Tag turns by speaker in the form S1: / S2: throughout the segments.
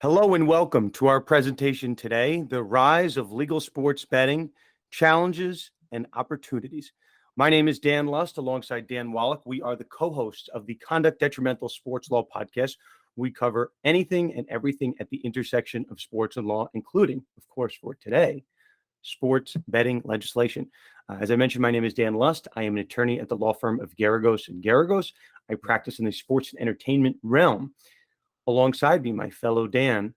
S1: Hello and welcome to our presentation today, The Rise of Legal Sports Betting, Challenges and Opportunities. My name is Dan Lust, alongside Dan Wallach. We are the co-hosts of the Conduct Detrimental Sports Law podcast. We cover anything and everything at the intersection of sports and law, including, of course, for today, sports betting legislation. As I mentioned, my name is Dan Lust. I am an attorney at the law firm of Garagos and Garagos. I practice in the sports and entertainment realm. Alongside me, my fellow Dan,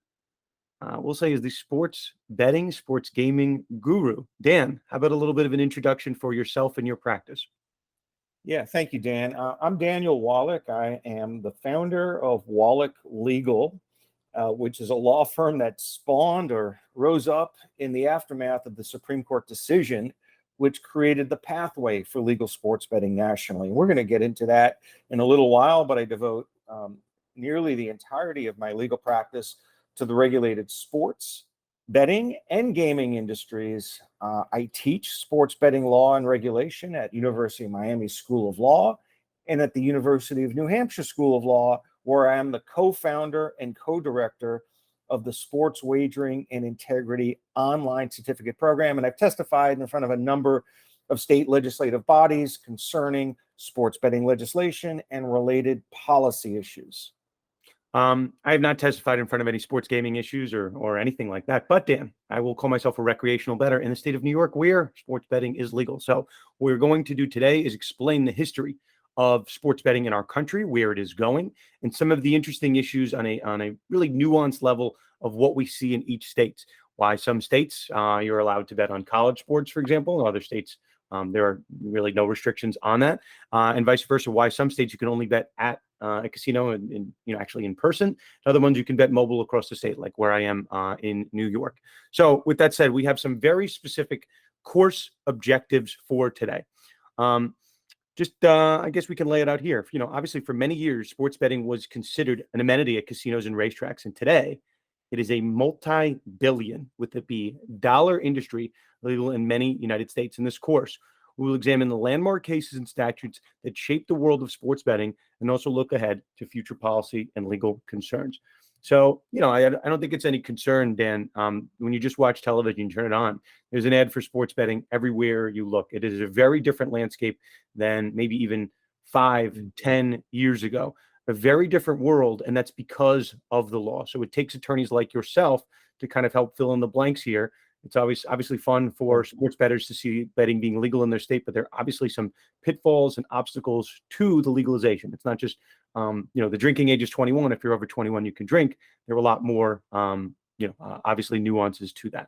S1: we'll say is the sports betting, sports gaming guru. Dan, how about a little bit of an introduction for yourself and your practice?
S2: Yeah, thank you, Dan. I'm Daniel Wallach. I am the founder of Wallach Legal, which is a law firm that spawned or rose up in the aftermath of the Supreme Court decision, which created the pathway for legal sports betting nationally. We're going to get into that in a little while, but I devote nearly the entirety of my legal practice to the regulated sports, betting, and gaming industries. I teach sports betting law and regulation at University of Miami School of Law and at the University of New Hampshire School of Law, where I am the co-founder and co-director of the Sports Wagering and Integrity Online Certificate Program. And I've testified in front of a number of state legislative bodies concerning sports betting legislation and related policy issues.
S1: I have not testified in front of any sports gaming issues or anything like that. But Dan, I will call myself a recreational bettor in the state of New York, where sports betting is legal. So what we're going to do today is explain the history of sports betting in our country, where it is going, and some of the interesting issues on a really nuanced level of what we see in each state. Why some states you're allowed to bet on college sports, for example, and other states there are really no restrictions on that, and vice versa. Why some states you can only bet at a casino and actually in person. Other ones you can bet mobile across the state, like where I am in New York. So with that said, we have some very specific course objectives for today. I guess we can lay it out here. Obviously for many years, sports betting was considered an amenity at casinos and racetracks. And today it is a multi-billion, with a B, dollar industry legal in many United States. In this course, we will examine the landmark cases and statutes that shape the world of sports betting and also look ahead to future policy and legal concerns. So, I don't think it's any concern, Dan. When you just watch television, you turn it on, there's an ad for sports betting everywhere you look. It is a very different landscape than maybe even 5-10 years ago. A very different world, and that's because of the law. So it takes attorneys like yourself to kind of help fill in the blanks here. It's obviously fun for sports bettors to see betting being legal in their state, but there are obviously some pitfalls and obstacles to the legalization. It's not just, the drinking age is 21. If you're over 21, you can drink. There are a lot more, obviously nuances to that.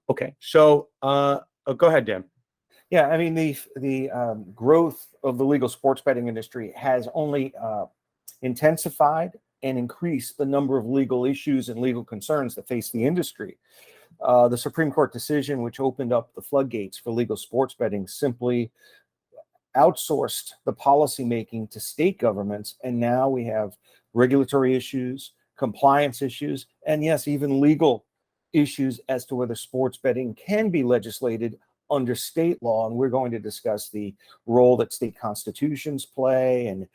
S1: Okay, so go ahead, Dan.
S2: Yeah, I mean, the growth of the legal sports betting industry has only intensified and increased the number of legal issues and legal concerns that face the industry. The Supreme Court decision, which opened up the floodgates for legal sports betting, simply outsourced the policymaking to state governments. And now we have regulatory issues, compliance issues, and yes, even legal issues as to whether sports betting can be legislated under state law. And we're going to discuss the role that state constitutions play and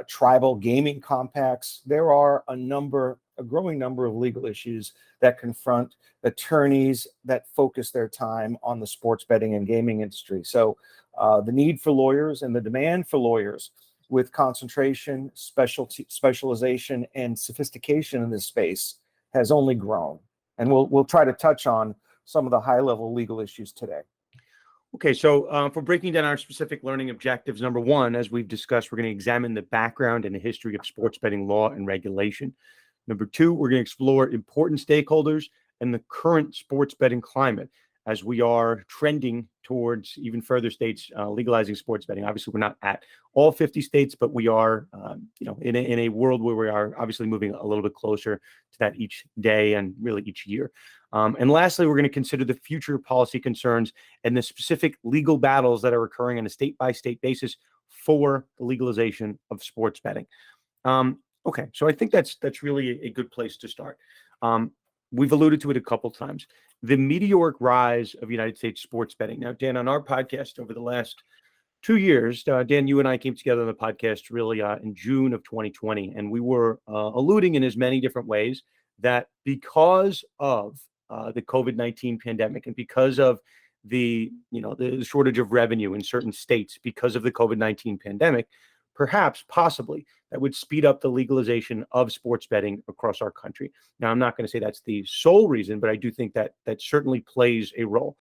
S2: tribal gaming compacts. There are a growing number of legal issues that confront attorneys that focus their time on the sports betting and gaming industry. So the need for lawyers and the demand for lawyers with concentration, specialization, and sophistication in this space has only grown. And we'll try to touch on some of the high-level legal issues today.
S1: Okay, so for breaking down our specific learning objectives, number one, as we've discussed, we're going to examine the background and the history of sports betting law and regulation. Number two, we're going to explore important stakeholders and the current sports betting climate as we are trending towards even further states legalizing sports betting. Obviously, we're not at all 50 states, but we are, in a world where we are obviously moving a little bit closer to that each day and really each year. And lastly, we're going to consider the future policy concerns and the specific legal battles that are occurring on a state-by-state basis for the legalization of sports betting. Okay, so I think that's really a good place to start. We've alluded to it a couple times. The meteoric rise of United States sports betting. Now, Dan, on our podcast over the last 2 years, Dan, you and I came together on the podcast really in June of 2020, and we were alluding in as many different ways that because of the COVID-19 pandemic and because of the the shortage of revenue in certain states because of the COVID-19 pandemic, perhaps possibly that would speed up the legalization of sports betting across our country. Now, I'm not going to say that's the sole reason, but I do think that that certainly plays a role.